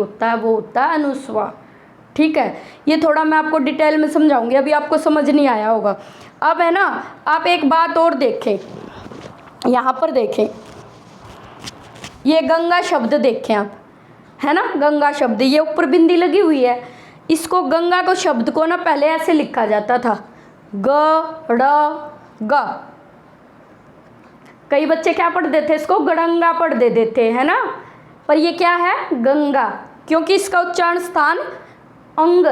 होता है वो होता है अनुस्वार। ठीक है, ये थोड़ा मैं आपको डिटेल में समझाऊंगी, अभी आपको समझ नहीं आया होगा। अब है ना, आप एक बात और देखें, यहाँ पर देखें, ये गंगा शब्द देखें आप, है ना, गंगा शब्द, ये ऊपर बिंदी लगी हुई है। इसको गंगा को शब्द को ना पहले ऐसे लिखा जाता था, ग ड़ ग। कई बच्चे क्या पढ़ देते, इसको गड़ंगा पढ़ दे देते, है ना, पर ये क्या है, गंगा, क्योंकि इसका उच्चारण स्थान अंग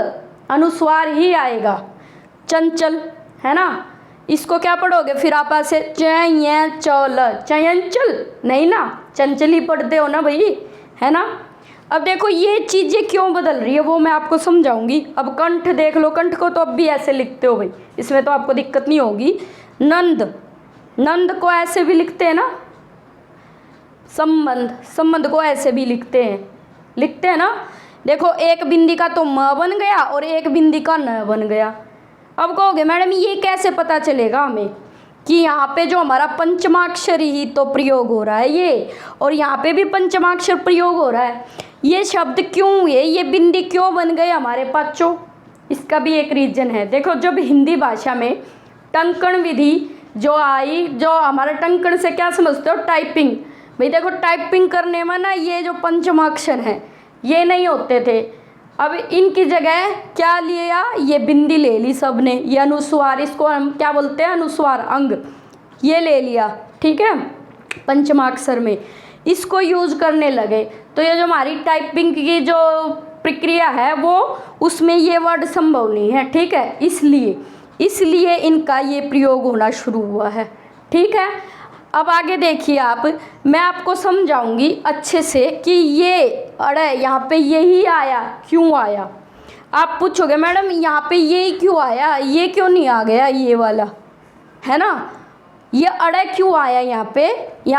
अनुस्वार ही आएगा। चंचल, है ना, इसको क्या पढ़ोगे फिर आप ऐसे चल, चयंचल नहीं ना, चंचल ही पढ़ते हो ना भाई, है ना। अब देखो ये चीज़ें क्यों बदल रही है वो मैं आपको समझाऊंगी। अब कंठ देख लो, कंठ को तो अब भी ऐसे लिखते हो भाई, इसमें तो आपको दिक्कत नहीं होगी। नंद, नंद को ऐसे भी लिखते हैं ना, संबंध, संबंध को ऐसे भी लिखते हैं ना। देखो एक बिंदी का तो म बन गया और एक बिंदी का न बन गया। अब कहोगे मैडम ये कैसे पता चलेगा हमें कि यहाँ पे जो हमारा पंचमाक्षर ही तो प्रयोग हो रहा है ये, और यहाँ पे भी पंचमाक्षर प्रयोग हो रहा है, ये शब्द क्यों हुए, ये बिंदी क्यों बन गए हमारे बच्चों। इसका भी एक रीजन है। देखो जब हिंदी भाषा में टंकण विधि जो आई, जो हमारा टंकण से क्या समझते हो, टाइपिंग, भाई देखो टाइपिंग करने में ना ये जो पंचमाक्षर हैं ये नहीं होते थे। अब इनकी जगह क्या लिया, ये बिंदी ले ली सब ने, ये अनुस्वार, इसको हम क्या बोलते हैं, अनुस्वार अंग, ये ले लिया, ठीक है, पंचमाक्षर में इसको यूज करने लगे। तो ये जो हमारी टाइपिंग की जो प्रक्रिया है वो, उसमें ये वर्ड संभव नहीं है, ठीक है, इसलिए इनका ये प्रयोग होना शुरू हुआ है। ठीक है, अब आगे देखिए आप, मैं आपको समझाऊंगी अच्छे से कि ये अरे यहाँ पे यही आया, क्यों आया। आप पूछोगे मैडम यहाँ पे ये क्यों आया, ये क्यों नहीं आ गया ये वाला, है ना, ये अड़े क्यों आया यहाँ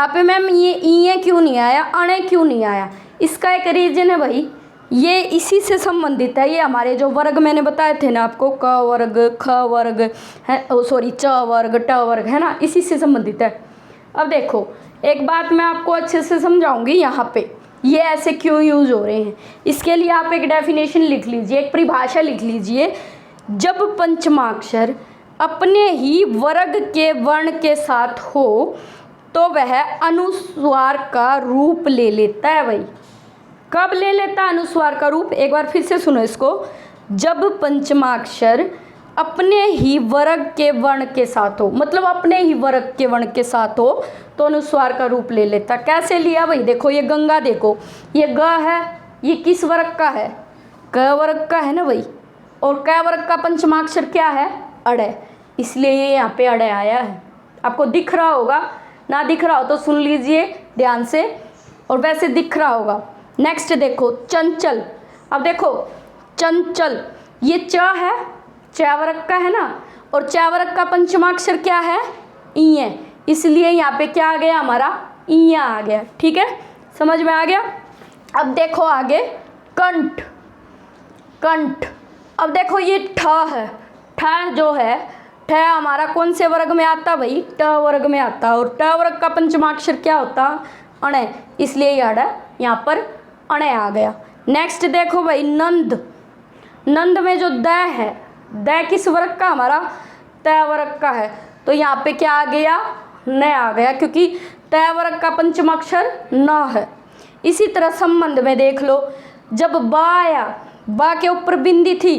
पे मैम ये क्यों नहीं आया, अणे क्यों नहीं आया। इसका एक रीजन है भाई, ये इसी से संबंधित है, ये हमारे जो वर्ग मैंने बताए थे ना आपको, क वर्ग, ख वर्ग है, सॉरी च वर्ग, ट वर्ग, है ना, इसी से संबंधित है। अब देखो एक बात मैं आपको अच्छे से समझाऊंगी, यहाँ पे ये ऐसे क्यों यूज हो रहे हैं, इसके लिए आप एक डेफिनेशन लिख लीजिए, एक परिभाषा लिख लीजिए। जब पंचमाक्षर अपने ही वर्ग के वर्ण के साथ हो तो वह अनुस्वार का रूप ले लेता है भाई। कब ले लेता है अनुस्वार का रूप, एक बार फिर से सुनो इसको। जब पंचमाक्षर अपने ही वर्ग के वर्ण के साथ हो, मतलब अपने ही वर्ग के वर्ण के साथ हो तो अनुस्वार का रूप ले लेता। कैसे लिया भाई, देखो ये गंगा, देखो ये ग है, ये किस वर्ग का है, क वर्ग का है ना भाई, और क वर्ग का पंचमाक्षर क्या है, अड़े, इसलिए ये यहाँ पे अड़े आया है। आपको दिख रहा होगा, ना दिख रहा हो तो सुन लीजिए ध्यान से, और वैसे दिख रहा होगा। नेक्स्ट देखो चंचल, अब देखो चंचल, ये च है, च वर्ग का है ना, और च वर्ग का पंचमाक्षर क्या है, ई, इसलिए यहाँ पे क्या आ गया हमारा, ई आ गया। ठीक है, समझ में आ गया। अब देखो आगे कंठ, कंठ, अब देखो ये ठ है, ठ जो है, ठ हमारा कौन से वर्ग में आता भाई, ट वर्ग में आता, और ट वर्ग का पंचमाक्षर क्या होता, अणे, इसलिए यहाँ पर अणे आ गया। नेक्स्ट देखो भाई नंद, नंद में जो द है, द किस वर्ग का हमारा, त वर्ग का है, तो यहाँ पे क्या आ गया, न आ गया, क्योंकि त वर्ग का पंचमाक्षर न है। इसी तरह संबंध में देख लो, जब बा आया, बा के ऊपर बिंदी थी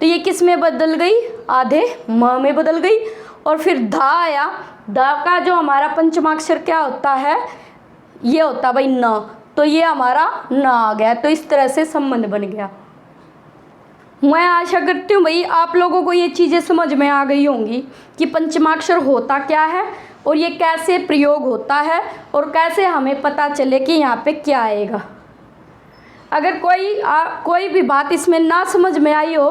तो ये किस में बदल गई, आधे म में बदल गई, और फिर धा आया, धा का जो हमारा पंचमाक्षर क्या होता है, ये होता भाई न, तो ये हमारा न आ गया। तो इस तरह से संबंध बन गया। मैं आशा करती हूँ भाई आप लोगों को ये चीज़ें समझ में आ गई होंगी कि पंचमाक्षर होता क्या है और ये कैसे प्रयोग होता है और कैसे हमें पता चले कि यहाँ पे क्या आएगा। अगर कोई भी बात इसमें ना समझ में आई हो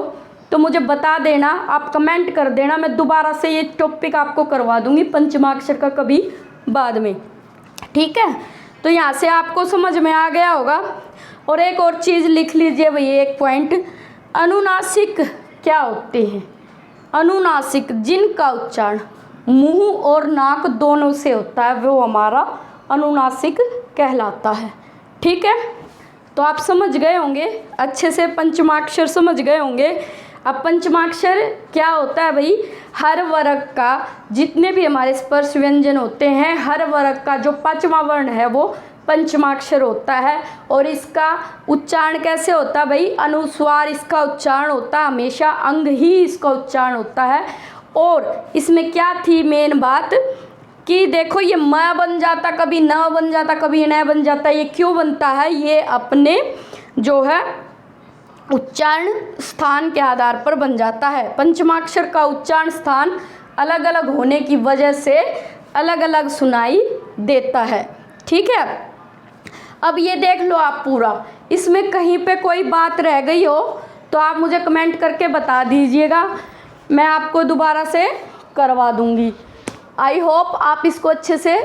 तो मुझे बता देना, आप कमेंट कर देना, मैं दोबारा से ये टॉपिक आपको करवा दूँगी पंचमाक्षर का कभी बाद में। ठीक है, तो यहाँ से आपको समझ में आ गया होगा। और एक और चीज़ लिख लीजिए भाई, एक पॉइंट, अनुनासिक क्या होते हैं, अनुनासिक जिनका उच्चारण मुंह और नाक दोनों से होता है वो हमारा अनुनासिक कहलाता है। ठीक है, तो आप समझ गए होंगे अच्छे से, पंचमाक्षर समझ गए होंगे। अब पंचमाक्षर क्या होता है भाई, हर वर्ग का जितने भी हमारे स्पर्श व्यंजन होते हैं, हर वर्ग का जो पांचवा वर्ण है वो पंचमाक्षर होता है। और इसका उच्चारण कैसे होता है भाई, अनुस्वार इसका उच्चारण होता है, हमेशा अंग ही इसका उच्चारण होता है। और इसमें क्या थी मेन बात कि देखो ये म बन जाता, कभी न बन जाता, कभी न बन जाता। ये क्यों बनता है, ये अपने जो है उच्चारण स्थान के आधार पर बन जाता है। पंचमाक्षर का उच्चारण स्थान अलग अलग होने की वजह से अलग अलग सुनाई देता है। ठीक है, अब ये देख लो आप पूरा, इसमें कहीं पे कोई बात रह गई हो तो आप मुझे कमेंट करके बता दीजिएगा, मैं आपको दोबारा से करवा दूंगी। आई होप आप इसको अच्छे से